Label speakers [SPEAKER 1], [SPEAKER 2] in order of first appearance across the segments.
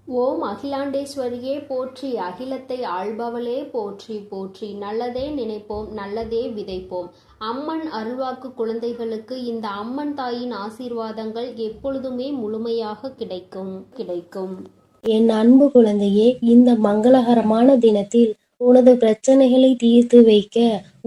[SPEAKER 1] ஓம் அகிலாண்டேஸ்வரியே போற்றி, அகிலத்தை ஆள்பவளே போற்றி போற்றி. நல்லதே நினைப்போம், நல்லதே விதைப்போம். அம்மன் அருள்வாக்கு குழந்தைகளுக்கு இந்த அம்மன் தாயின் ஆசீர்வாதங்கள் எப்பொழுதுமே முழுமையாக கிடைக்கும் கிடைக்கும்.
[SPEAKER 2] என் அன்பு குழந்தையே, இந்த மங்களகரமான தினத்தில் உனது பிரச்சனைகளை தீர்த்து வைக்க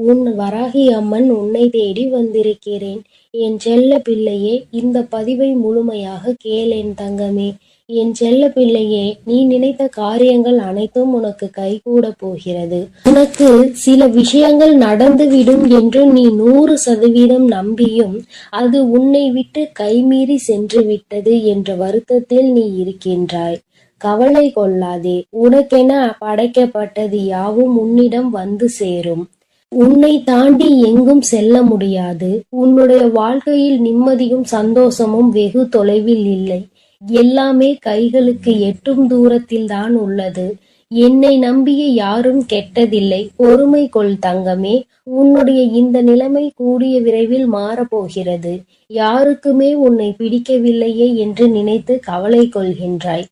[SPEAKER 2] உன் வராகி அம்மன் உன்னை தேடி வந்திருக்கிறேன். என் செல்ல பிள்ளையே, இந்த பதிவை முழுமையாக கேள் என் தங்கமே. என் செல்ல பிள்ளையே, நீ நினைத்த காரியங்கள் அனைத்தும் உனக்கு கைகூட போகிறது. உனக்கு சில விஷயங்கள் நடந்துவிடும் என்று நீ 100% நம்பியும் அது உன்னை விட்டு கைமீறி சென்று விட்டது என்ற வருத்தத்தில் நீ இருக்கின்றாய். கவலை கொள்ளாதே, உனக்கென படைக்கப்பட்டது யாவும் உன்னிடம் வந்து சேரும். உன்னை தாண்டி எங்கும் செல்ல முடியாது. உன்னுடைய வாழ்க்கையில் நிம்மதியும் சந்தோஷமும் வெகு தொலைவில் இல்லை. எல்லாமே கைகளுக்கு எட்டும் தூரத்தில் தான் உள்ளது. என்னை நம்பிய யாரும் கெட்டதில்லை. பொறுமை கொள் தங்கமே. உன்னுடைய இந்த நிலைமை கூடிய விரைவில் மாறப்போகிறது. யாருக்குமே உன்னை பிடிக்கவில்லையே என்று நினைத்து கவலை கொள்கின்றாய்.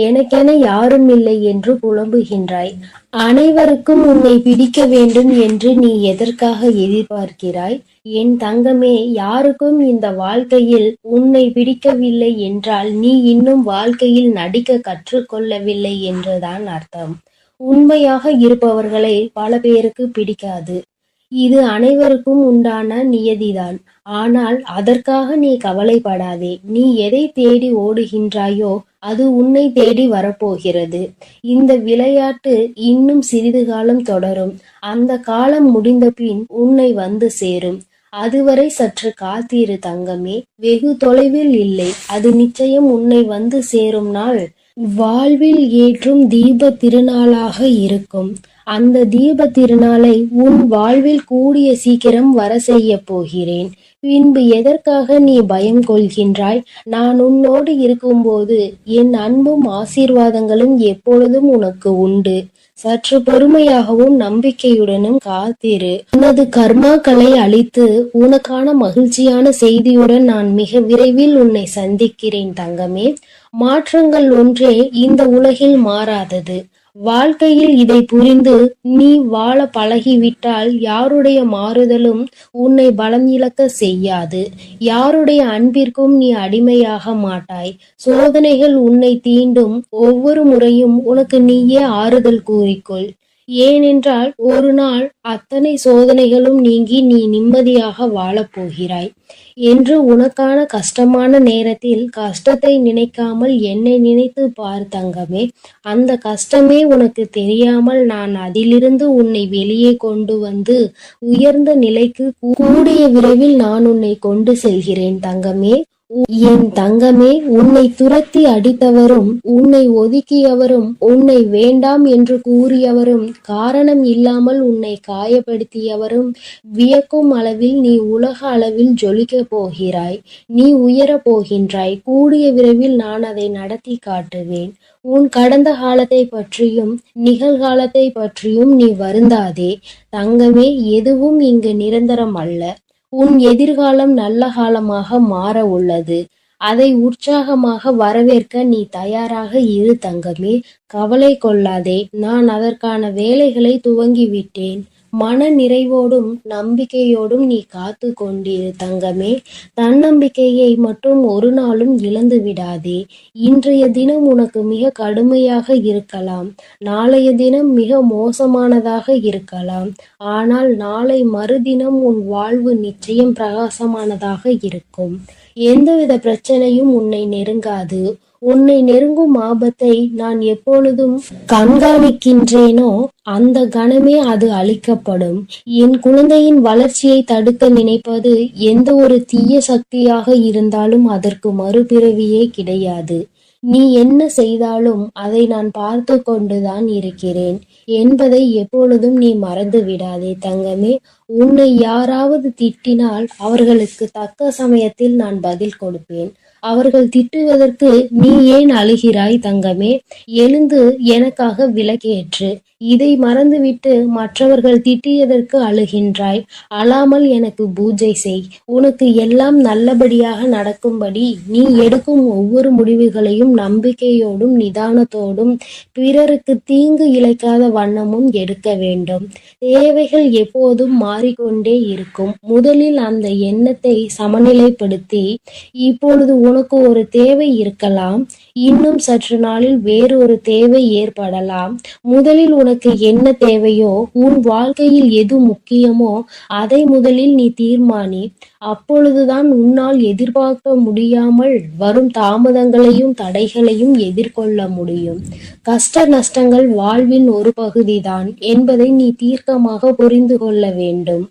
[SPEAKER 2] எனக்கென யாரும் இல்லை என்று புலம்புகின்றாய். அனைவருக்கும் உன்னை பிடிக்க வேண்டும் என்று நீ எதற்காக எதிர்பார்க்கிறாய்? என் தங்கமே, யாருக்கும் இந்த வாழ்க்கையில் உன்னை பிடிக்கவில்லை என்றால் நீ இன்னும் வாழ்க்கையில் நடிக்க கற்றுக்கொள்ளவில்லை என்றுதான் அர்த்தம். உண்மையாக இருப்பவர்களை பல பேருக்கு பிடிக்காது. இது அனைவருக்கும் உண்டான நியதிதான். ஆனால் அதற்காக நீ கவலைப்படாதே. நீ எதை தேடி ஓடுகின்றாயோ அது உன்னை தேடி வரப்போகிறது. இந்த விளையாட்டு இன்னும் சிறிது காலம் தொடரும். அந்த காலம் முடிந்த பின் உன்னை வந்து சேரும். அதுவரை சற்று காத்திரு தங்கமே. வெகு தொலைவில் இல்லை, அது நிச்சயம் உன்னை வந்து சேரும் நாள் வாழ்வில் ஏற்றும் தீப திருநாளாக இருக்கும். அந்த தீப திருநாளை உன் வாழ்வில் கூடிய சீக்கிரம் வர செய்ய போகிறேன். பின்பு எதற்காக நீ பயம் கொள்கின்றாய்? நான் உன்னோடு இருக்கும்போது என் அன்பும் ஆசீர்வாதங்களும் எப்பொழுதும் உனக்கு உண்டு. சற்று பொறுமையாகவும் நம்பிக்கையுடனும் காத்திரு. உனது கர்மாக்களை அழித்து உனக்கான மகிழ்ச்சியான செய்தியுடன் நான் மிக விரைவில் உன்னை சந்திக்கிறேன் தங்கமே. மாற்றங்கள் ஒன்றே இந்த உலகில் மாறாதது. வாழ்க்கையில் இதை புரிந்து நீ வாழ பழகிவிட்டால் யாருடைய மாறுதலும் உன்னை பலம் இழக்க செய்யாது. யாருடைய அன்பிற்கும் நீ அடிமையாக மாட்டாய். சோதனைகள் உன்னை தீண்டும் ஒவ்வொரு முறையும் உனக்கு நீயே ஆறுதல் கூறிக்கொள். ஏனென்றால் ஒரு நாள் அத்தனை சோதனைகளும் நீங்கி நீ நிம்மதியாக வாழப்போகிறாய். என்று உனக்கான கஷ்டமான நேரத்தில் கஷ்டத்தை நினைக்காமல் என்னை நினைத்து பார் தங்கமே. அந்த கஷ்டமே உனக்கு தெரியாமல் நான் அதிலிருந்து உன்னை வெளியே கொண்டு வந்து உயர்ந்த நிலைக்கு கூடிய விரைவில் நான் உன்னை கொண்டு செல்கிறேன் தங்கமே. என் தங்கமே, உன்னை துரத்தி அடித்தவரும் உன்னை ஒதுக்கியவரும் உன்னை வேண்டாம் என்று கூறியவரும் காரணம் இல்லாமல் உன்னை காயப்படுத்தியவரும் வியக்கும் அளவில் நீ உலக அளவில் ஜொலிக்க போகிறாய். நீ உயர போகின்றாய். கூடிய விரைவில் நான் அதை நடத்தி காட்டுவேன். உன் கடந்த காலத்தை பற்றியும் நிகழ்காலத்தை பற்றியும் நீ வருந்தாதே தங்கமே. எதுவும் இங்கு நிரந்தரம் அல்ல. உன் எதிர்காலம் நல்ல காலமாக மாற உள்ளது. அதை உற்சாகமாக வரவேற்க நீ தயாராக இரு தங்கமே. கவலை கொள்ளாதே. நான் அதற்கான வேலைகளை துவங்கிவிட்டேன். மன நிறைவோடும் நம்பிக்கையோடும் நீ காத்து கொண்டிரு தங்கமே. தன்னம்பிக்கையை மட்டும் ஒரு நாளும் இழந்து விடாதே. இன்றைய தினம் உனக்கு மிக கடுமையாக இருக்கலாம். நாளைய தினம் மிக மோசமானதாக இருக்கலாம். ஆனால் நாளை மறுதினம் உன் வாழ்வு நிச்சயம் பிரகாசமானதாக இருக்கும். எந்தவித பிரச்சனையும் உன்னை நெருங்காது. உன்னை நெருங்கும் ஆபத்தை நான் எப்பொழுதும் கண்காணிக்கின்றேனோ அந்த கணமே அது அழிக்கப்படும். என் குழந்தையின் வளர்ச்சியை தடுக்க நினைப்பது எந்த ஒரு தீய சக்தியாக இருந்தாலும் அதற்கு மறுபிறவியே கிடையாது. நீ என்ன செய்தாலும் அதை நான் பார்த்து கொண்டுதான் இருக்கிறேன் என்பதை எப்பொழுதும் நீ மறந்து விடாதே தங்கமே. உன்னை யாராவது திட்டினால் அவர்களுக்கு தக்க சமயத்தில் நான் பதில் கொடுப்பேன். அவர்கள் திட்டுவதற்கு நீ ஏன் அழுகிறாய் தங்கமே? எழுந்து எனக்காக விளக்கேற்று. இதை மறந்துவிட்டு மற்றவர்கள் திட்டியதற்கு அழுகின்றாய். அழாமல் எனக்கு பூஜை செய். உனக்கு எல்லாம் நல்லபடியாக நடக்கும்படி நீ எடுக்கும் ஒவ்வொரு முடிவுகளையும் நம்பிக்கையோடும் நிதானத்தோடும் பிறருக்கு தீங்கு இழைக்காத வண்ணமும் எடுக்க வேண்டும். தேவைகள் எப்போதும் மாறிக்கொண்டே இருக்கும். முதலில் அந்த எண்ணத்தை சமநிலைப்படுத்தி, இப்பொழுது உனக்கு ஒரு தேவை இருக்கலாம், இன்னும் சற்று நாளில் வேறொரு தேவை ஏற்படலாம். முதலில் உனக்கு என்ன தேவையோ, உன் வாழ்க்கையில் எது முக்கியமோ அதை முதலில் நீ தீர்மானி. அப்பொழுதுதான் உன்னால் எதிர்பார்க்க முடியாமல் வரும் தாமதங்களையும் தடைகளையும் எதிர்கொள்ள முடியும். கஷ்ட நஷ்டங்கள் வாழ்வின் ஒரு பகுதிதான் என்பதை நீ தீர்க்கமாக புரிந்து கொள்ள வேண்டும்.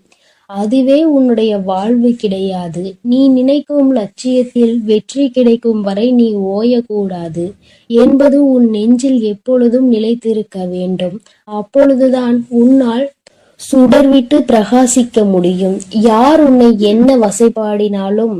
[SPEAKER 2] அதுவே உன்னுடைய வாழ்வு கிடையாது. நீ நினைக்கும் லட்சியத்தில் வெற்றி கிடைக்கும் வரை நீ ஓயக்கூடாது என்பது உன் நெஞ்சில் எப்பொழுதும் நிலைத்திருக்க வேண்டும். அப்பொழுதுதான் உன்னால் சுடர்விட்டு பிரகாசிக்க முடியும். யார் உன்னை என்ன வசைபாடினாலும்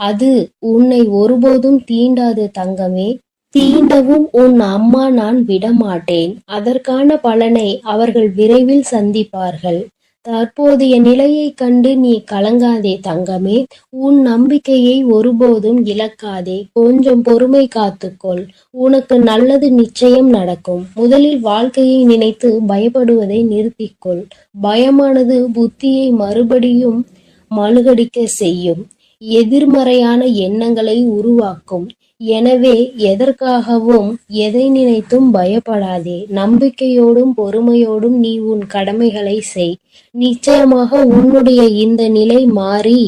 [SPEAKER 2] அது உன்னை ஒருபோதும் தீண்டாது தங்கமே. தீண்டவும் உன் அம்மா நான் விடமாட்டேன். அதற்கான பலனை அவர்கள் விரைவில் சந்திப்பார்கள். தற்போதைய நிலையை கண்டு நீ கலங்காதே தங்கமே. உன் நம்பிக்கையை ஒருபோதும் இழக்காதே. கொஞ்சம் பொறுமை காத்துக்கொள். உனக்கு நல்லது நிச்சயம் நடக்கும். முதலில் வாழ்க்கையை நினைத்து பயப்படுவதை நிறுத்திக்கொள். பயமானது புத்தியை மறுபடியும் மழுகடிக்க செய்யும். எதிர்மறையான எண்ணங்களை உருவாக்கும். எனவே எதற்காகவும் எதை நினைத்தும் பயப்படாதே. நம்பிக்கையோடும் பொறுமையோடும் நீ உன் கடமைகளை செய். நிச்சயமாக உன்னுடைய இந்த நிலை மாறி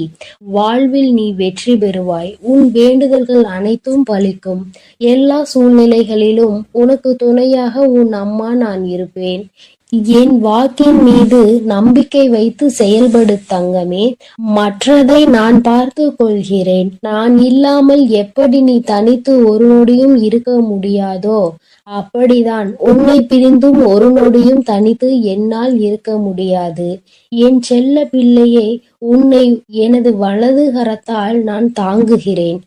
[SPEAKER 2] வாழ்வில் நீ வெற்றி பெறுவாய். உன் வேண்டுதல்கள் அனைத்தும் பலிக்கும். எல்லா சூழ்நிலைகளிலும் உனக்கு துணையாக உன் அம்மா நான் இருப்பேன். என் வாக்கின் மீது நம்பிக்கை வைத்து செயல்படு தங்கமே. மற்றதை நான் பார்த்து கொள்கிறேன். நான் இல்லாமல் எப்படி நீ தனித்து ஒரு நொடியும் இருக்க முடியாதோ அப்படிதான் உன்னை பிரிந்தும் ஒரு நொடியும் தனித்து என்னால் இருக்க முடியாது. என் செல்ல பிள்ளையே, உன்னை எனது வலது கரத்தால் நான் தாங்குகிறேன்.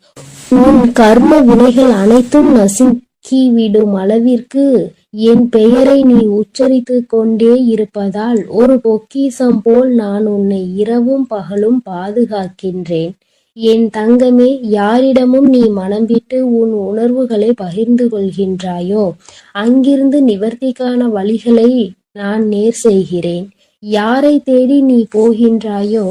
[SPEAKER 2] உன் கர்ம வினைகள் அனைத்தும் நசுக்கிவிடும் அளவிற்கு என் பெயரை நீ உச்சரித்து கொண்டே இருப்பதால் ஒரு பொக்கிஷம் போல் நான் உன்னை இரவும் பகலும் பாதுகாக்கின்றேன். என் தங்கமே, யாரிடமும் நீ மனம் விட்டு உன் உணர்வுகளை பகிர்ந்து கொள்கின்றாயோ அங்கிருந்து நிவர்த்திக்கான வழிகளை நான் நேர் செய்கிறேன். யாரை தேடி நீ போகின்றாயோ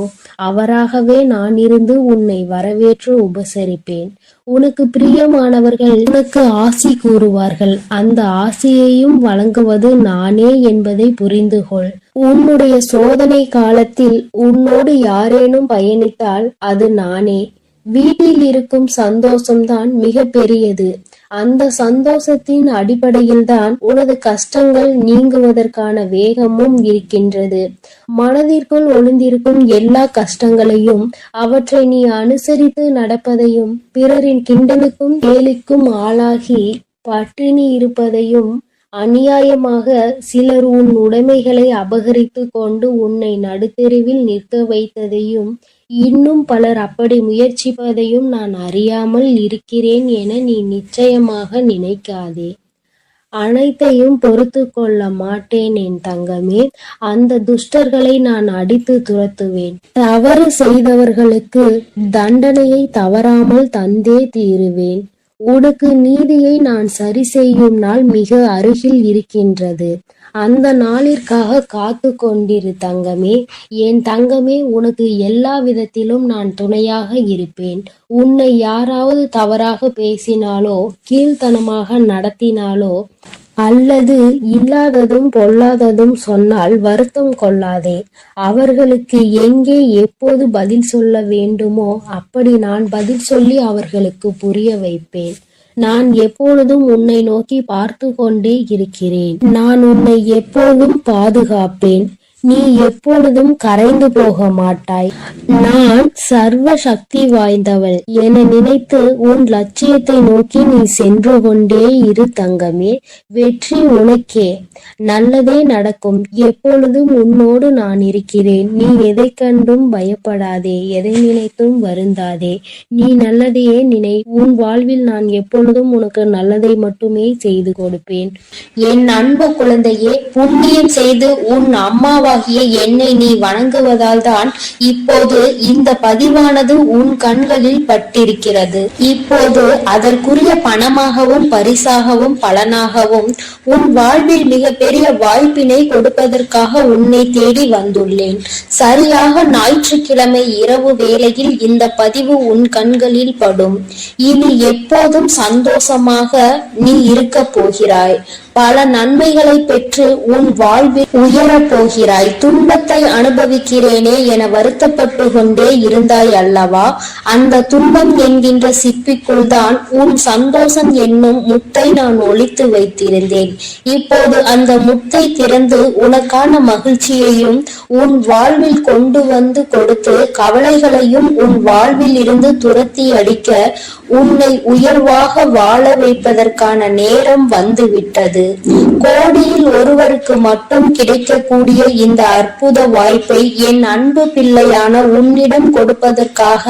[SPEAKER 2] அவராகவே நான் இருந்து உன்னை வரவேற்று உபசரிப்பேன். உனக்கு பிரியமானவர்கள் உனக்கு ஆசி கூறுவார்கள். அந்த ஆசியையும் வழங்குவது நானே என்பதை புரிந்து கொள். உன்னுடைய சோதனை காலத்தில் உன்னோடு யாரேனும் பயணித்தால் அது நானே. வீட்டில் இருக்கும் சந்தோஷம்தான் மிக பெரியது. அந்த சந்தோஷத்தின் அடிப்படையில் தான் உனது கஷ்டங்கள் நீங்குவதற்கான வேகமும் இருக்கின்றது. மனதிற்குள் ஒளிந்திருக்கும் எல்லா கஷ்டங்களையும் அவற்றை நீ அனுசரித்து நடப்பதையும் பிறரின் கிண்டலுக்கும் கேலிக்கும் ஆளாகி பட்டினி இருப்பதையும் அநியாயமாக சிலர் உன் உடைமைகளை அபகரித்து கொண்டு உன்னை நடுத்தெருவில் நிற்க வைத்ததையும் இன்னும் பலர் அப்படி முயற்சிப்பதையும் நான் அறியாமல் இருக்கிறேன் என நீ நிச்சயமாக நினைக்காதே. அனைத்தையும் பொறுத்து கொள்ள மாட்டேன் என் தங்கமே. அந்த துஷ்டர்களை நான் அடித்து துரத்துவேன். தவறு செய்தவர்களுக்கு தண்டனையை தவறாமல் தந்தே தீருவேன். உனக்கு நீதியை நான் சரி செய்யும் நாள் மிக அருகில் இருக்கின்றது. அந்த நாளிற்காக காத்து கொண்டிரு தங்கமே. என் தங்கமே, உனக்கு எல்லா விதத்திலும் நான் துணையாக இருப்பேன். உன்னை யாராவது தவறாக பேசினாலோ கீழ்த்தனமாக நடத்தினாலோ அல்லது இல்லாததும் பொல்லாததும் சொன்னால் வருத்தம் கொள்ளாதே. அவர்களுக்கு எங்கே எப்போது பதில் சொல்ல வேண்டுமோ அப்படி நான் பதில் சொல்லி அவர்களுக்கு புரிய வைப்பேன். நான் எப்பொழுதும் உன்னை நோக்கி பார்த்து கொண்டே இருக்கிறேன். நான் உன்னை எப்போதும் பாதுகாப்பேன். நீ எப்பொழுதும் கரைந்து போக மாட்டாய். நான் சர்வ சக்தி வாய்ந்தவள் என நினைத்து உன் லட்சியத்தை நோக்கி நீ சென்று கொண்டே இரு தங்கமே. வெற்றி உனக்கே. நல்லதே நடக்கும். எப்பொழுதும் உன்னோடு நான் இருக்கிறேன். நீ எதை கண்டும் பயப்படாதே, எதை நினைத்தும் வருந்தாதே. நீ நல்லதையே நினை. உன் வாழ்வில் நான் எப்பொழுதும் உனக்கு நல்லதை மட்டுமே செய்து கொடுப்பேன்.
[SPEAKER 1] என் அன்பு குழந்தையே, புண்ணியம் செய்து உன் அம்மாவாகிய என்னை நீ வணங்குவதால் தான் இப்போது இந்த பதிவானது உன் கண்களில் பட்டிருக்கிறது. இப்போது அதற்குரிய பணமாகவும் பரிசாகவும் பலனாகவும் உன் வாழ்வில் மிகப்பெரிய வாய்ப்பினை கொடுப்பதற்காக உன்னை தேடி வந்துள்ளேன். சரியாக ஞாயிற்றுக்கிழமை இரவு வேளையில் இந்த பதிவு உன் கண்களில் படும். இனி எப்போதும் சந்தோஷமாக நீ இருக்க போகிறாய். பல நன்மைகளை பெற்று உன் வாழ்வில் உயரப் போகிறாய். துன்பத்தை அனுபவிக்கிறேனே என வருத்தப்பட்டு கொண்டே இருந்தாய் அல்லவா? அந்த துன்பம் என்கின்ற சிப்பிக்குள் தான் உன் சந்தோஷம் என்னும் முத்தை நான் ஒளித்து வைத்திருந்தேன். இப்போது அந்த முத்தை திறந்து உனக்கான மகிழ்ச்சியையும் உன் வாழ்வில் கொண்டு வந்து கொடுத்து கவலைகளையும் உன் வாழ்வில் இருந்து துரத்தி அடிக்க உன்னை உயர்வாக வாழ வைப்பதற்கான நேரம் வந்துவிட்டது. கோடியில் ஒருவருக்கு மட்டும் கிடைக்கக்கூடிய இந்த அற்புத வாய்ப்பை என் அன்பு பிள்ளையான உன்னிடம் கொடுப்பதற்காக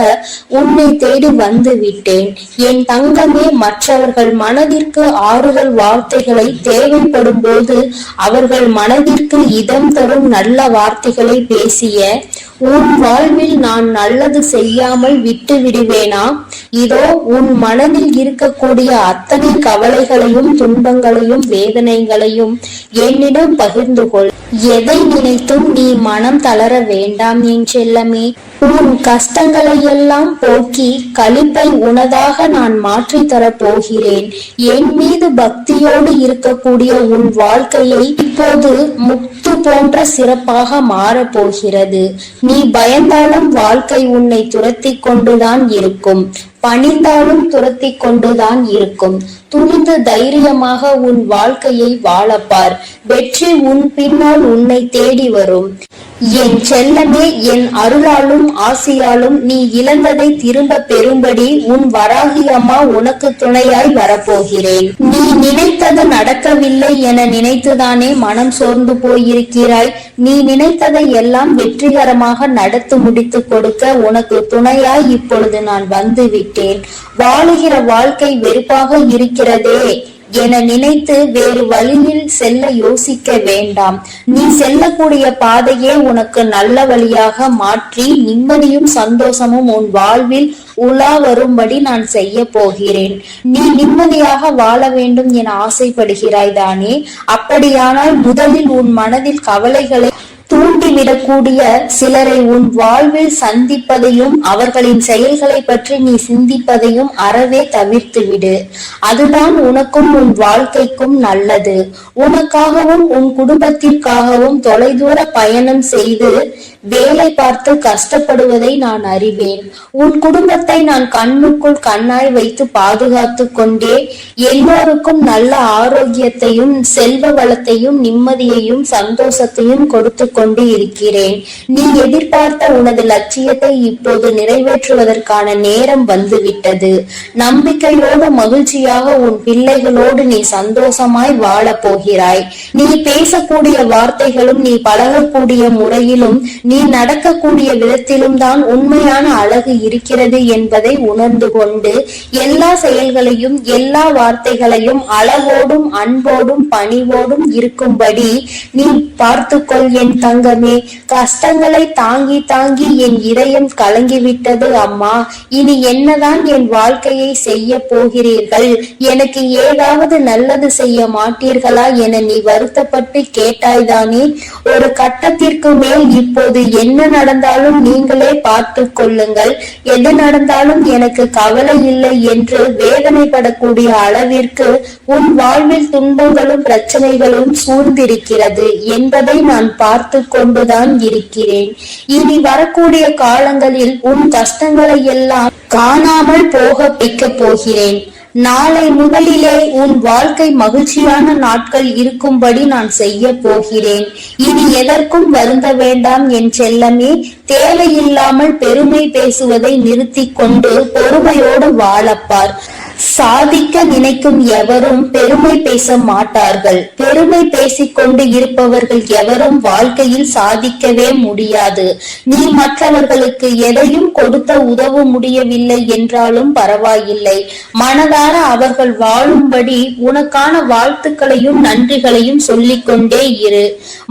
[SPEAKER 1] உன்னை தேடி வந்து விட்டேன். என் தங்கமே, மற்றவர்கள் மனதிற்கு ஆறுதல் வார்த்தைகளை தேவைப்படும் போது அவர்கள் மனதிற்கு இதம் தரும் நல்ல வார்த்தைகளை பேசிய உன் வாழ்வில் நான் நல்லது செய்யாமல் விட்டு விடுவேனா? இதோ உன் மனதில் இருக்கக்கூடிய அத்தனை கவலைகளையும் துன்பங்களையும் வேதனைகளையும் என்னிடம் பகிர்ந்து கொள். எதை நினைத்தும் நீ மனம் தளர வேண்டாம் என் செல்லமே. உன் கஷ்டங்களை எல்லாம் போக்கி களிப்பை உனதாக நான் மாற்றி தரப் போகிறேன். என் மீது பக்தியோடு இருக்கக்கூடிய உன் வாழ்க்கையை இப்போது முத்து போன்ற சிறப்பாக மாறப் போகிறது. நீ பயந்தாலும் வாழ்க்கை உன்னை துரத்தி கொண்டுதான் இருக்கும். பணிந்தாலும் துரத்தி கொண்டுதான் இருக்கும். துணிந்து தைரியமாக உன் வாழ்க்கையை வாழப்பார். வெற்றி உன் பின்னால் உன்னை தேடி வரும். என் செல்லமே, என் அருளாலும் ஆசியாலும் நீ இழந்ததை திரும்ப பெறும்படி உன் வராகி அம்மா உனக்கு துணையாய் வரப்போகிறேன். நீ நினைத்தது நடக்கவில்லை என நினைத்துதானே மனம் சோர்ந்து போயிருக்கிறாய். நீ நினைத்ததை எல்லாம் வெற்றிகரமாக நடத்தி முடித்து கொடுக்க உனக்கு துணையாய் இப்பொழுது நான் வந்து விட்டேன். வாழுகிற வாழ்க்கை வெறுப்பாக இருக்கிறதே என நினைத்து வேறு வழியில் செல்ல யோசிக்க வேண்டாம். நீ செல்லக்கூடிய பாதையே உனக்கு நல்ல வழியாக மாற்றி நிம்மதியும் சந்தோஷமும் உன் வாழ்வில் உலா வரும்படி நான் செய்ய போகிறேன். நீ நிம்மதியாக வாழ வேண்டும் என ஆசைப்படுகிறாய் தானே? அப்படியானால் முதலில் உன் மனதில் கவலைகளை தூண்டிவிடக்கூடிய சிலரை உன் வாழ்வில் சந்திப்பதையும் அவர்களின் செயல்களை பற்றி நீ சிந்திப்பதையும் அறவே தவிர்த்து விடு. அதுதான் உனக்கும் உன் வாழ்க்கைக்கும் நல்லது. உனக்காகவும் உன் குடும்பத்திற்காகவும் தொலைதூர பயணம் செய்து வேலை பார்த்து கஷ்டப்படுவதை நான் அறிவேன். உன் குடும்பத்தை நான் கண்ணுக்குள் கண்ணாய் வைத்து பாதுகாத்து கொண்டே எல்லோருக்கும் நல்ல ஆரோக்கியத்தையும் செல்வ வளத்தையும் நிம்மதியையும் சந்தோஷத்தையும் கொடுத்து கொண்டு இருக்கிறேன். நீ எதிர்பார்த்த உனது லட்சியத்தை இப்போது நிறைவேற்றுவதற்கான நேரம் வந்துவிட்டது. நம்பிக்கையோடு மகிழ்ச்சியாக உன் பிள்ளைகளோடு நீ சந்தோஷமாய் வாழ போகிறாய். நீ பேசக்கூடிய வார்த்தைகளும் நீ பழகக்கூடிய முறையிலும் நீ நடக்கக்கூடிய விதத்திலும் தான் உண்மையான அழகு இருக்கிறது என்பதை உணர்ந்து கொண்டு எல்லா செயல்களையும் எல்லா வார்த்தைகளையும் அழகோடும் அன்போடும் பணிவோடும் இருக்கும்படி நீ பார்த்துக்கொள் என் தங்கமே. கஷ்டங்களை தாங்கி தாங்கி என் இதயம் கலங்கிவிட்டது அம்மா. இனி என்னதான் என் வாழ்க்கையை செய்ய போகிறீர்கள்? எனக்கு ஏதாவது நல்லது செய்ய மாட்டீர்களா என நீ வருத்தப்பட்டு கேட்டாய்தானே? ஒரு கட்டத்திற்கு மேல் இப்போது என்ன நடந்தாலும் நீங்களே பார்த்து கொள்ளுங்கள். எது நடந்தாலும் எனக்கு கவலை இல்லை என்று வேதனைப்படக்கூடிய அளவிற்கு உன் வாழ்வில் துன்பங்களும் பிரச்சனைகளும் சூழ்ந்திருக்கிறது என்பதை நான் பார்த்து கொண்டுதான் இருக்கிறேன். இனி வரக்கூடிய காலங்களில் உன் கஷ்டங்களை எல்லாம் காணாமல் போக வைக்க போகிறேன்.
[SPEAKER 3] நாளை முதலிலே உன் வாழ்க்கை மகிழ்ச்சியான நாட்கள் இருக்கும்படி நான் செய்ய போகிறேன். இனி எதற்கும் வருந்த வேண்டாம் என் செல்லமே. தேவையில்லாமல் பெருமை பேசுவதை நிறுத்திக் கொண்டு பொறுமையோடு வாழப்பார். சாதிக்க நினைக்கும் எவரும் பெருமை பேச மாட்டார்கள். பெருமை பேசிக்கொண்டு இருப்பவர்கள் எவரும் வாழ்க்கையில் சாதிக்கவே முடியாது. நீ மற்றவர்களுக்கு எதையும் கொடுத்த உதவ முடியவில்லை என்றாலும் பரவாயில்லை. மனதார அவர்கள் வாழும்படி உனக்கான வாழ்த்துக்களையும் நன்றிகளையும் சொல்லிக்கொண்டே இரு.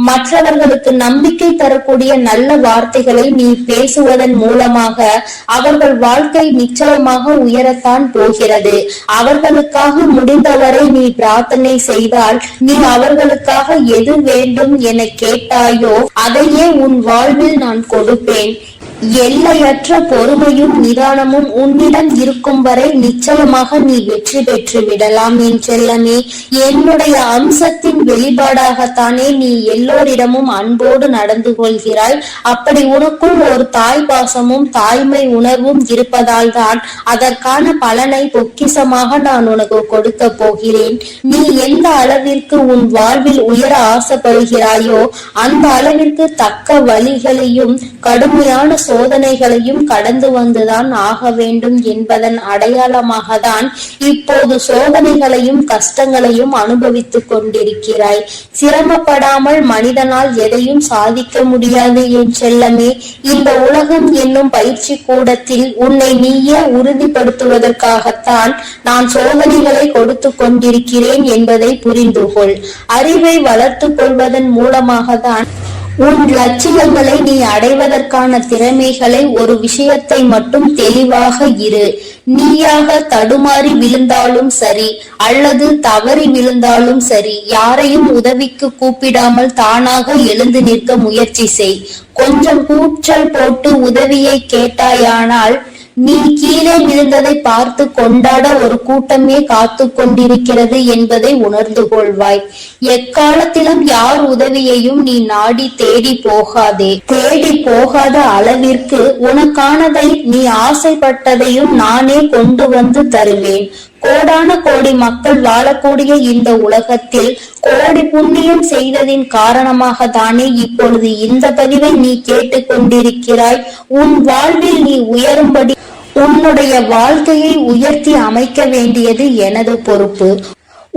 [SPEAKER 3] மற்றவர்களுக்கு நம்பிக்கை தரக்கூடிய நல்ல வார்த்தைகளை நீ பேசுவதன் மூலமாக அவர்கள் வாழ்க்கை நிச்சயமாக உயரத்தான் போகிறது. அவர்களுக்காக முடிந்தவரை நீ பிரார்த்தனை செய்தால், நீ அவர்களுக்காக எது வேண்டும் என கேட்டாயோ அதையே உன் வாழ்வில் நான் கொடுப்பேன். எல்லையற்ற பொறுமையும் நிதானமும் உன்னிடம் இருக்கும் வரை நிச்சயமாக நீ வெற்றி பெற்று விடலாம் என் செல்லமே. என்னுடைய அம்சத்தின் வெளிப்பாடாகத்தானே நீ எல்லோரிடமும் அன்போடு நடந்து கொள்கிறாய். அப்படி உனக்குள் ஒரு தாய் பாசமும் தாய்மை உணர்வும் இருப்பதால் தான் அதற்கான பலனை பொக்கிசமாக நான் உனக்கு கொடுக்க போகிறேன். நீ எந்த அளவிற்கு உன் வாழ்வில் உயர ஆசைப்படுகிறாயோ அந்த அளவிற்கு தக்க வழிகளையும் கடுமையான சோதனைகளையும் கடந்து வந்துதான் ஆக வேண்டும் என்பதன் அடையாளமாக தான் இப்போது சோதனைகளையும் கஷ்டங்களையும் அனுபவித்துக் கொண்டிருக்கிறாய். சிரமப்படாமல் மனிதனால் எதையும் சாதிக்க முடியாது என் செல்லமே. இந்த உலகம் என்னும் பயிற்சி கூடத்தில் உன்னை நீயே உறுதிப்படுத்துவதற்காகத்தான் நான் சோதனைகளை கொடுத்து கொண்டிருக்கிறேன் என்பதை புரிந்து கொள். அறிவை வளர்த்துக் கொள்வதன் மூலமாக தான் உன் லட்சியங்களை நீ அடைவதற்கான திறமைகளை ஒரு விஷயத்தை மட்டும் தெளிவாக இரு. நீயாக தடுமாறி விழுந்தாலும் சரி அல்லது தவறி விழுந்தாலும் சரி, யாரையும் உதவிக்கு கூப்பிடாமல் தானாக எழுந்து நிற்க முயற்சி செய். கொஞ்சம் கூச்சல் போட்டு உதவியை கேட்டாயானால் நீ கீழே விழுந்ததை பார்த்து கொண்டாட ஒரு கூட்டமே காத்து கொண்டிருக்கிறது என்பதை உணர்ந்து கொள்வாய். எக்காலத்திலும் யார் உதவியையும் நீ நாடி தேடி போகாதே. தேடி போகாத அளவிற்கு உனக்கானதை நீ ஆசைப்பட்டதையும் நானே கொண்டு வந்து தருவேன். கோடான கோடி மக்கள் வாழக்கூடிய இந்த உலகத்தில் கோடி புண்ணியம் செய்ததின் காரணமாக தானே இப்பொழுது இந்த பதிவை நீ கேட்டுக் கொண்டிருக்கிறாய். உன் வாழ்வில் நீ உயரும்படி உன்னுடைய வாழ்க்கையை உயர்த்தி அமைக்க வேண்டியது எனது பொறுப்பு.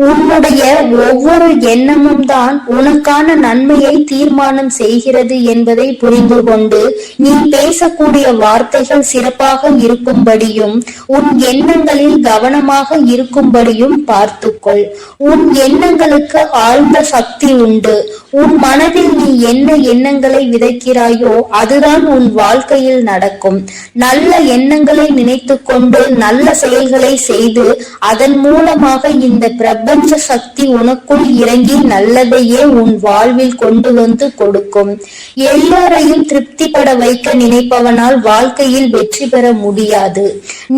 [SPEAKER 3] உன்னுடைய ஒவ்வொரு எண்ணமும் தான் உனக்கான நன்மையை தீர்மானம் செய்கிறது என்பதை புரிந்து கொண்டு நீ பேசக்கூடிய வார்த்தைகள் சிறப்பாக இருக்கும்படியும் உன் எண்ணங்களில் கவனமாக இருக்கும்படியும் பார்த்துக்கொள். உன் எண்ணங்களுக்கு ஆழ்ந்த சக்தி உண்டு. உன் மனதில் நீ என்ன எண்ணங்களை விதைக்கிறாயோ அதுதான் உன் வாழ்க்கையில் நடக்கும். நல்ல எண்ணங்களை நினைத்து கொண்டு நல்ல செயல்களை செய்து அதன் மூலமாக இந்த பிரபஞ்ச சக்தி உனக்குள் இறங்கி நல்லதையே உன் வாழ்வில் கொண்டு வந்து கொடுக்கும். எல்லோரையும் திருப்திப்பட வைக்க நினைப்பவனால் வாழ்க்கையில் வெற்றி பெற முடியாது.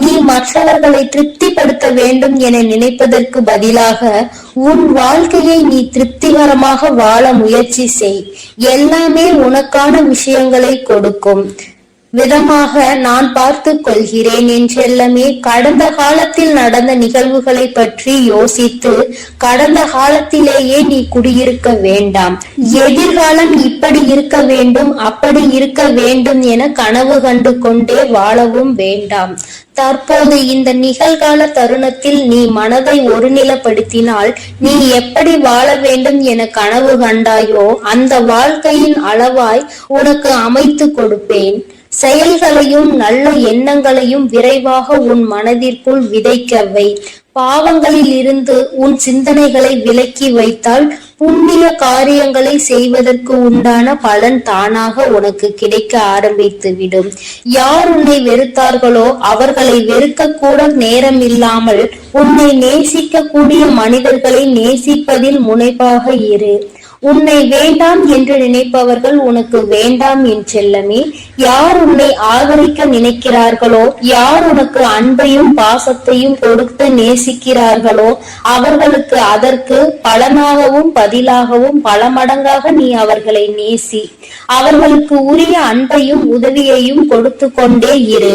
[SPEAKER 3] நீ மற்றவர்களை திருப்திப்படுத்த வேண்டும் என நினைப்பதற்கு பதிலாக உன் வாழ்க்கையை நீ திருப்திகரமாக வாழ முயற்சி செய். எல்லாமே உனக்கான விஷயங்களை கொடுக்கும் விதமாக நான் பார்த்து கொள்கிறேன் என் செல்லமே. கடந்த காலத்தில் நடந்த நிகழ்வுகளை பற்றி யோசித்து கடந்த காலத்திலேயே நீ குடியிருக்க வேண்டாம். எதிர்காலம் இப்படி இருக்க வேண்டும் அப்படி இருக்க வேண்டும் என கனவு கண்டு கொண்டே வாழவும் வேண்டாம். தற்போது இந்த நிகழ்கால தருணத்தில் நீ மனதை ஒருநிலைப்படுத்தினால் நீ எப்படி வாழ வேண்டும் என கனவு கண்டாயோ அந்த வாழ்க்கையின் அளவாய் உனக்கு அமைத்து கொடுப்பேன். செயல்களையும் நல்ல எண்ணங்களையும் விரைவாக உன் மனதிற்குள் விதைக்கவை. பாவங்களில் இருந்து உன் சிந்தனைகளை விலக்கி வைத்தால் புண்ணிய காரியங்களை செய்வதற்கு உண்டான பலன் தானாக உனக்கு கிடைக்க ஆரம்பித்து விடும். யார் உன்னை வெறுத்தார்களோ அவர்களை வெறுக்க கூட நேரம் இல்லாமல் உன்னை நேசிக்க கூடிய மனிதர்களை நேசிப்பதில் முனைப்பாக இரு. உன்னை வேண்டாம் என்று நினைப்பவர்கள் உனக்கு வேண்டாம் என் செல்லமே. யார் உன்னை ஆதரிக்க நினைக்கிறார்களோ, யார் உனக்கு அன்பையும் பாசத்தையும் கொடுத்து நேசிக்கிறார்களோ அவர்களுக்கு அதற்கு பலனாகவும் பதிலாகவும் பல மடங்காக நீ அவர்களை நேசி. அவர்களுக்கு உரிய அன்பையும் உதவியையும் கொடுத்து கொண்டே இரு.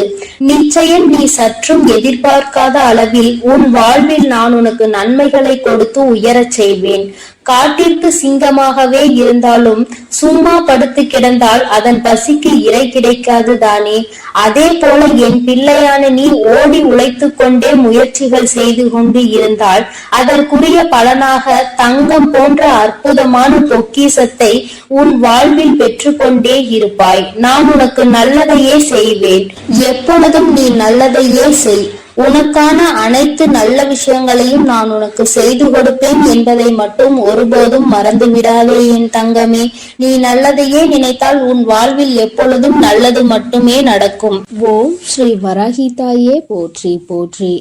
[SPEAKER 3] நிச்சயம் நீ சற்றும் எதிர்பார்க்காத அளவில் உன் வாழ்வில் நான் உனக்கு நன்மைகளை கொடுத்து உயரச் செய்வேன். காட்டிற்கு சிங்கமாகவே இருந்தாலும் சும்மா படுத்து கிடந்தால் அதன் பசிக்கு இரை கிடைக்காது தானே? அதே போல என் பிள்ளையான நீ ஓடி உழைத்து கொண்டே முயற்சிகள் செய்து கொண்டு இருந்தால் அதற்குரிய பலனாக தங்கம் போன்ற அற்புதமான பொக்கிஷத்தை உன் வாழ்வில் பெற்றுக்கொண்டே இருப்பாய். நான் உனக்கு நல்லதையே செய்வேன். எப்பொழுதும் நீ நல்லதையே செய். உனக்கான அனைத்து நல்ல விஷயங்களையும் நான் உனக்கு செய்து கொடுப்பேன் என்பதை மட்டும் ஒருபோதும் மறந்து விடாதே என் தங்கமே. நீ நல்லதையே நினைத்தால் உன் வாழ்வில் எப்பொழுதும் நல்லது மட்டுமே நடக்கும்.
[SPEAKER 2] ஓம் ஸ்ரீ வராகி தாயே போற்றி போற்றி.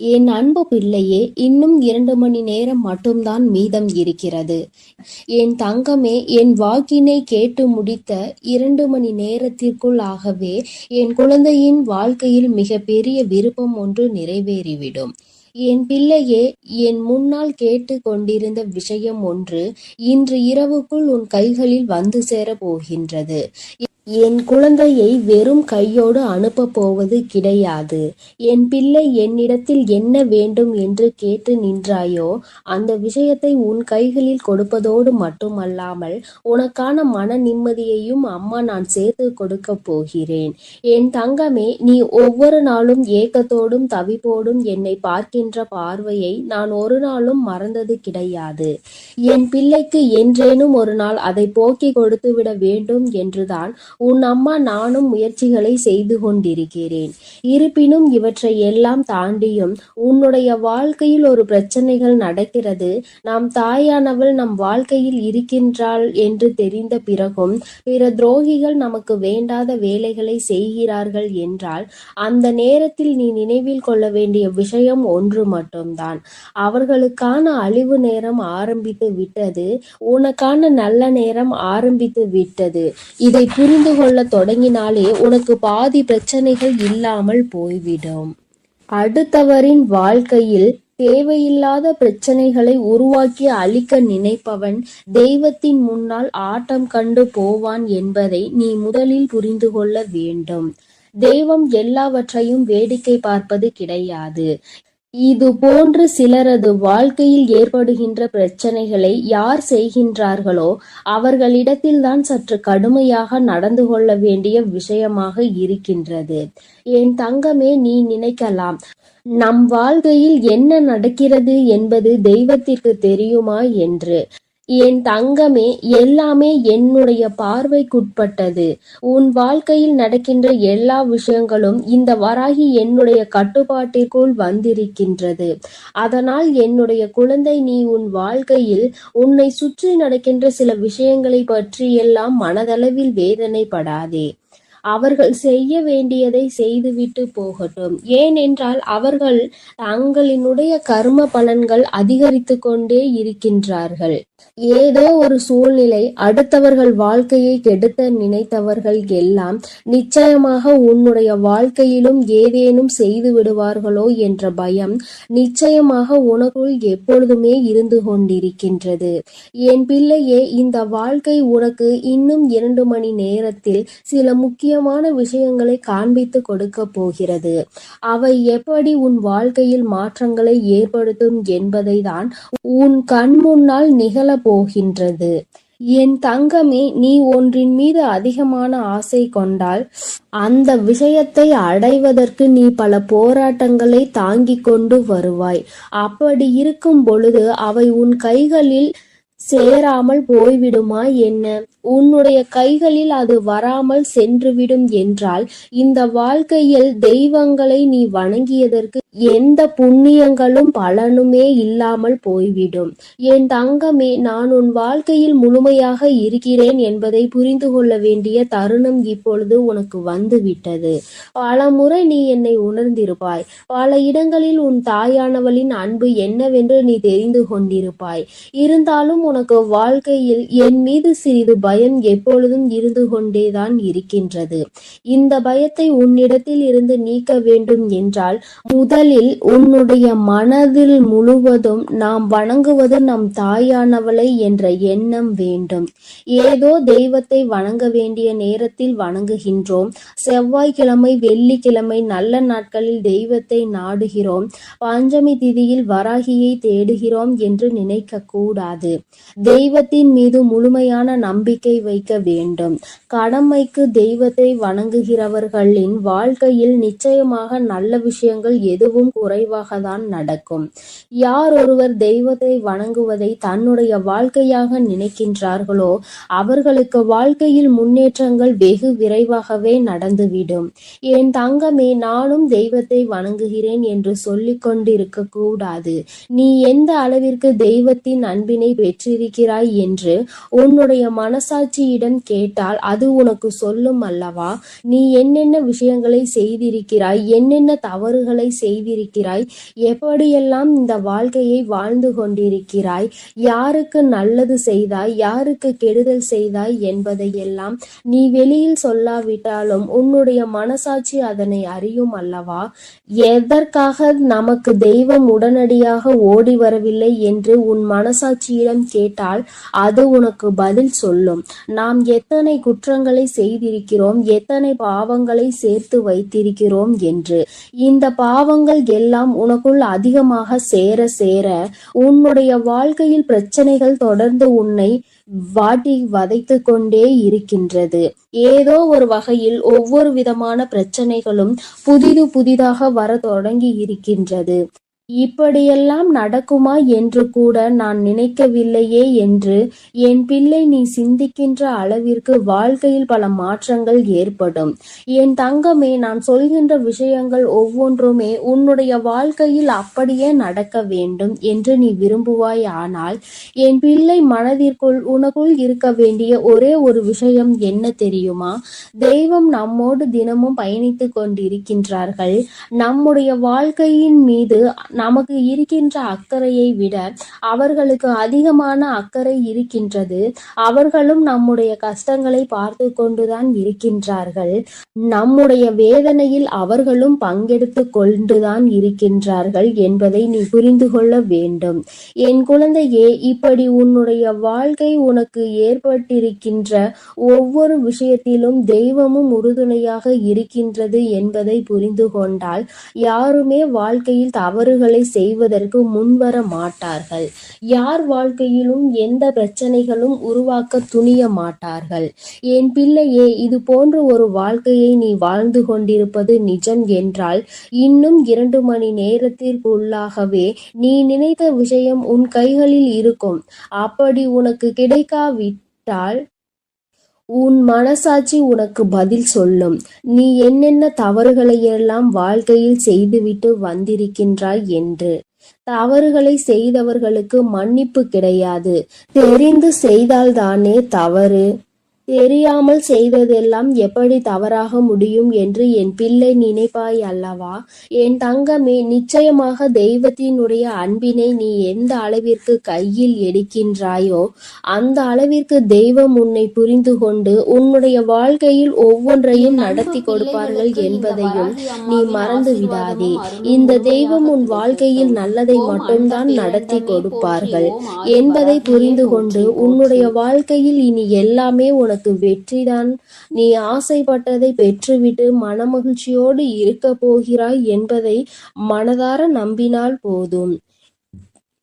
[SPEAKER 2] என் அன்பு பிள்ளையே, இன்னும் 2 மணி நேரம் மட்டும்தான் மீதம் இருக்கிறது. என் தங்கமே, என் வாக்கினை கேட்டு முடித்த 2 மணி நேரத்திற்குள் ஆகவே என் குழந்தையின் வாழ்க்கையில் மிக பெரிய விருப்பம் ஒன்று நிறைவேறிவிடும். என் பிள்ளையே, என் முன்னால் கேட்டு கொண்டிருந்த விஷயம் ஒன்று இன்று இரவுக்குள் உன் கைகளில் வந்து சேர போகின்றது. என் குழந்தையை வெறும் கையோடு அனுப்ப போவது கிடையாது. என் பிள்ளை என்னிடத்தில் என்ன வேண்டும் என்று கேட்டு நின்றாயோ அந்த விஷயத்தை உன் கைகளில் கொடுப்பதோடு மட்டுமல்லாமல் உனக்கான மன நிம்மதியையும் அம்மா நான் சேர்த்து கொடுக்க போகிறேன். என் தங்கமே, நீ ஒவ்வொரு நாளும் ஏக்கத்தோடும் தவிப்போடும் என்னை பார்க்கின்ற பார்வையை நான் ஒரு நாளும் மறந்தது கிடையாது. என் பிள்ளைக்கு என்றேனும் ஒரு நாள் அதை போக்கி கொடுத்து விட வேண்டும் என்றுதான் உன் அம்மா நானும் முயற்சிகளை செய்து கொண்டிருக்கிறேன். இருப்பினும் இவற்றை எல்லாம் தாண்டியும் உன்னுடைய வாழ்க்கையில் ஒரு பிரச்சனைகள் நடக்கிறது. நாம் தாயானவள் நம் வாழ்க்கையில் இருக்கின்றாள் என்று தெரிந்த பிறகும் பிற துரோகிகள் நமக்கு வேண்டாத வேலைகளை செய்கிறார்கள் என்றால் அந்த நேரத்தில் நீ நினைவில் கொள்ள வேண்டிய விஷயம் ஒன்று மட்டும்தான். அவர்களுக்கான அழிவு நேரம் ஆரம்பித்து விட்டது. உனக்கான நல்ல நேரம் ஆரம்பித்து விட்டது. இதை புரிந்து கொள்ள தொடங்கினாலே உனக்கு பாதி பிரச்சனைகள் இல்லாமல் போய்விடும். அடுத்தவரின் வாழ்க்கையில் தேவையில்லாத பிரச்சனைகளை உருவாக்கி அழிக்க நினைப்பவன் தெய்வத்தின் முன்னால் ஆட்டம் கண்டு போவான் என்பதை நீ முதலில் புரிந்து கொள்ள வேண்டும். தெய்வம் எல்லாவற்றையும் வேடிக்கை பார்ப்பது கிடையாது. இது போன்று சிலரது வாழ்க்கையில் ஏற்படுகின்ற பிரச்சனைகளை யார் செய்கின்றார்களோ அவர்களிடத்தில்தான் சற்று கடுமையாக நடந்து கொள்ள வேண்டிய விஷயமாக இருக்கின்றது. என் தங்கமே, நீ நினைக்கலாம், நம் வாழ்க்கையில் என்ன நடக்கிறது என்பது தெய்வத்திற்கு தெரியுமா என்று. என் தங்கமே, எல்லாமே என்னுடைய பார்வைக்குட்பட்டது. உன் வாழ்க்கையில் நடக்கின்ற எல்லா விஷயங்களும் இந்த வராகி என்னுடைய கட்டுப்பாட்டிற்குள் வந்திருக்கின்றது. அதனால் என்னுடைய குழந்தை, நீ உன் வாழ்க்கையில் உன்னை சுற்றி நடக்கின்ற சில விஷயங்களை பற்றியெல்லாம் மனதளவில் வேதனைப்படாதே. அவர்கள் செய்ய வேண்டியதை செய்துவிட்டு போகட்டும். ஏனென்றால் அவர்கள் தங்களினுடைய கர்ம பலன்கள் அதிகரித்து கொண்டே இருக்கின்றார்கள். ஏதோ ஒரு சூழ்நிலை அடுத்தவர்கள் வாழ்க்கையை கெடுத்த நினைத்தவர்கள் எல்லாம் நிச்சயமாக உன்னுடைய வாழ்க்கையிலும் ஏதேனும் செய்து விடுவார்களோ என்ற பயம் நிச்சயமாக உனக்குள் எப்பொழுதுமே இருந்து கொண்டிருக்கின்றது. என் பிள்ளையே, இந்த வாழ்க்கை உனக்கு இன்னும் 2 மணி நேரத்தில் சில முக்கியமான விஷயங்களை காண்பித்து கொடுக்க போகிறது. அவை எப்படி உன் வாழ்க்கையில் மாற்றங்களை ஏற்படுத்தும் என்பதை தான் உன் கண் முன்னால் நிகழ போகின்றது. என் தங்கமே, நீ ஒன்றின் மீது அதிகமான ஆசை கொண்டால் அந்த விஷயத்தை அடைவதற்கு நீ பல போராட்டங்களை தாங்கிக் கொண்டு வருவாய். அப்படி இருக்கும் பொழுது அவை உன் கைகளில் சேராமல் போய்விடுமா என்ன? உன்னுடைய கைகளில் அது வராமல் சென்றுவிடும் என்றால் இந்த வாழ்க்கையில் தெய்வங்களை நீ வணங்கியதற்கு எந்த புண்ணியங்களும் பலனுமே இல்லாமல் போய்விடும். என் தங்கமே, நான் உன் வாழ்க்கையில் முழுமையாக இருக்கிறேன் என்பதை புரிந்து கொள்ள வேண்டிய தருணம் இப்பொழுது உனக்கு வந்துவிட்டது. பல முறை நீ என்னை உணர்ந்திருப்பாய். பல இடங்களில் உன் தாயானவளின் அன்பு என்னவென்று நீ தெரிந்து கொண்டிருப்பாய். இருந்தாலும் உனக்கு வாழ்க்கையில் என் மீது சிறிது பயம் எப்பொழுதும் இருந்து கொண்டேதான் இருக்கின்றது. இந்த பயத்தை உன்னிடத்தில் இருந்து நீக்க வேண்டும் என்றால் முதல் முதலில் உன்னுடைய மனதில் முழுவதும் நாம் வணங்குவது நம் தாயானவளை என்ற எண்ணம் வேண்டும். ஏதோ தெய்வத்தை வணங்க வேண்டிய நேரத்தில் வணங்குகின்றோம். செவ்வாய்க்கிழமை, வெள்ளிக்கிழமை நல்ல நாட்களில் தெய்வத்தை நாடுகிறோம். பஞ்சமி திதியில் வராகியை தேடுகிறோம் என்று நினைக்க கூடாது. தெய்வத்தின் மீது முழுமையான நம்பிக்கை வைக்க வேண்டும். கடமைக்கு தெய்வத்தை வணங்குகிறவர்களின் வாழ்க்கையில் நிச்சயமாக நல்ல விஷயங்கள் எதுவும் குறைவாக தான் நடக்கும். யார் ஒருவர் தெய்வத்தை வணங்குவதை தன்னுடைய வாழ்க்கையாக நினைக்கின்றார்களோ அவர்களுக்கு வாழ்க்கையில் முன்னேற்றங்கள் வெகு விரைவாகவே நடந்துவிடும். என் தங்கமே, நானும் தெய்வத்தை வணங்குகிறேன் என்று சொல்லிக் கொண்டிருக்க கூடாது. நீ எந்த அளவிற்கு தெய்வத்தின் அன்பினை பெற்றிருக்கிறாய் என்று உன்னுடைய மனசாட்சியிடம் கேட்டால் அது உனக்கு சொல்லும் அல்லவா? நீ என்னென்ன விஷயங்களை செய்திருக்கிறாய், என்னென்ன தவறுகளை செய்திருக்கிறாய், எப்படியெல்லாம் இந்த வாழ்க்கையை வாழ்ந்து கொண்டிருக்கிறாய், யாருக்கு நல்லது செய்தாய், யாருக்கு கெடுதல் செய்தாய் என்பதையெல்லாம் நீ வெளியில் சொல்லாவிட்டாலும் உன்னுடைய மனசாட்சி அதனை அறியும் அல்லவா? எதற்காக நமக்கு தெய்வம் உடனடியாக ஓடி வரவில்லை என்று உன் மனசாட்சியிடம் கேட்டால் அது உனக்கு பதில் சொல்லும். நாம் எத்தனை குற்றங்களை செய்திருக்கிறோம், எத்தனை பாவங்களை சேர்த்து வைத்திருக்கிறோம் என்று. இந்த பாவங்கள் எல்லாம் உனக்குள் அதிகமாக சேர சேர உன்னுடைய வாழ்க்கையில் பிரச்சனைகள் தொடர்ந்து உன்னை வாட்டி வதைத்து கொண்டே இருக்கின்றது. ஏதோ ஒரு வகையில் ஒவ்வொரு விதமான பிரச்சனைகளும் புதிதாக வர தொடங்கி இருக்கின்றது. இப்படியெல்லாம் நடக்குமா என்று கூட நான் நினைக்கவில்லையே என்று என் பிள்ளை, நீ சிந்திக்கின்ற அளவிற்கு வாழ்க்கையில் பல மாற்றங்கள் ஏற்படும். என் தங்கமே, நான் சொல்கின்ற விஷயங்கள் ஒவ்வொன்றுமே உன்னுடைய வாழ்க்கையில் அப்படியே நடக்க வேண்டும் என்று நீ விரும்புவாய். ஆனால் என் பிள்ளை, மனதிற்குள் உனக்குள் இருக்க வேண்டிய ஒரே ஒரு விஷயம் என்ன தெரியுமா? தெய்வம் நம்மோடு தினமும் பயணித்து கொண்டிருக்கின்றார்கள். நம்முடைய வாழ்க்கையின் மீது நமக்கு இருக்கின்ற அக்கறையை விட அவர்களுக்கு அதிகமான அக்கறை இருக்கின்றது. அவர்களும் நம்முடைய கஷ்டங்களை பார்த்து கொண்டுதான் இருக்கின்றார்கள். நம்முடைய வேதனையில் அவர்களும் பங்கெடுத்து கொண்டுதான் இருக்கின்றார்கள் என்பதை நீ புரிந்து கொள்ள வேண்டும். என் குழந்தையே, இப்படி உன்னுடைய வாழ்க்கை உனக்கு ஏற்பட்டிருக்கின்ற ஒவ்வொரு விஷயத்திலும் தெய்வமும் உறுதுணையாக இருக்கின்றது என்பதை புரிந்து கொண்டால் யாருமே வாழ்க்கையில் தவறுகளை செய்வதற்கு முன்வர மாட்டார்கள். யார் வாழ்க்கையிலும் எந்த பிரச்சனைகளும் உருவாக்க துணிய மாட்டார்கள். என் பிள்ளையே, இது போன்ற ஒரு வாழ்க்கையை நீ வாழ்ந்து கொண்டிருப்பது நிஜம் என்றால் இன்னும் 2 மணி நேரத்திற்குள்ளாகவே நீ நினைத்த விஷயம் உன் கைகளில் இருக்கும். அப்படி உனக்கு கிடைக்காவிட்டால் உன் மனசாட்சி உனக்கு பதில் சொல்லும். நீ என்னென்ன தவறுகளையெல்லாம் வாழ்க்கையில் செய்துவிட்டு வந்திருக்கின்றாய் என்று. தவறுகளை செய்தவர்களுக்கு மன்னிப்பு கிடையாது. தெரிந்து செய்தால்தானே தவறு. தெரியாமல் செய்ததெல்லாம் எப்படி தவறாக முடியும் என்று என் பிள்ளை நினைப்பாய் அல்லவா? என் தங்கமே, நிச்சயமாக தெய்வத்தினுடைய அன்பினை நீ எந்த அளவிற்கு கையில் எடுக்கின்றாயோ அந்த அளவிற்கு தெய்வம் உன்னை புரிந்து கொண்டு உன்னுடைய வாழ்க்கையில் ஒவ்வொன்றையும் நடத்தி கொடுப்பார்கள் என்பதையும் நீ மறந்து விடாதே. இந்த தெய்வம் உன் வாழ்க்கையில் நல்லதை மட்டும்தான் நடத்தி கொடுப்பார்கள் என்பதை புரிந்து கொண்டு உன்னுடைய வாழ்க்கையில் இனி எல்லாமே உனக்கு வெற்றிதான். நீ ஆசைப்பட்டதை பெற்றுவிட்டு மனமகிழ்ச்சியோடு இருக்க போகிறாய் என்பதை மனதார நம்பினால் போதும்.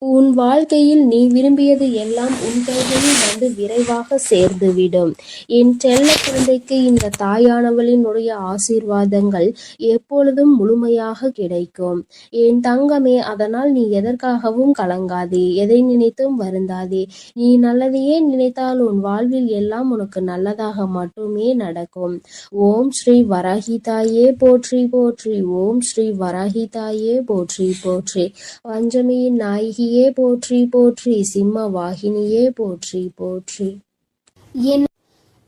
[SPEAKER 2] உன் வாழ்க்கையில் நீ விரும்பியது எல்லாம் உன் கைகளில் வந்து விரைவாக சேர்ந்துவிடும். என் செல்ல குழந்தைக்கு இந்த தாயானவளினுடைய ஆசீர்வாதங்கள் எப்பொழுதும் முழுமையாக கிடைக்கும். என் தங்கமே, அதனால் நீ எதற்காகவும் கலங்காதே, எதை நினைத்தும் வருந்தாதே. நீ நல்லதையே நினைத்தால் உன் வாழ்வில் எல்லாம் உனக்கு நல்லதாக மட்டுமே நடக்கும். ஓம் ஸ்ரீ வராகிதாயே போற்றி போற்றி. ஓம் ஸ்ரீ வராகிதாயே போற்றி போற்றி. பஞ்சமியின் நாயகி போற்றி போற்றி. சிம்ம வாகினியே போற்றி போற்றி.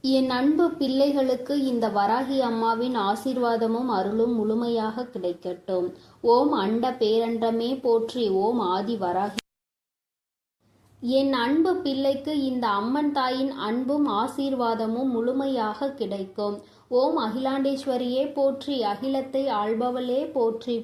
[SPEAKER 1] என் அன்பு பிள்ளைகளுக்கு இந்த வராகி அம்மாவின் ஆசீர்வாதமும் அருளும் முழுமையாக கிடைக்கட்டும். ஓம் அண்ட பேரண்டமே போற்றி. ஓம் ஆதி வராகி. என் அன்பு பிள்ளைக்கு இந்த அம்மன் தாயின் அன்பும் ஆசீர்வாதமும் முழுமையாக கிடைக்கும். ஓம் அகிலாண்டேஸ்வரியே போற்றி. அகிலத்தை ஆள்பவளே போற்றி.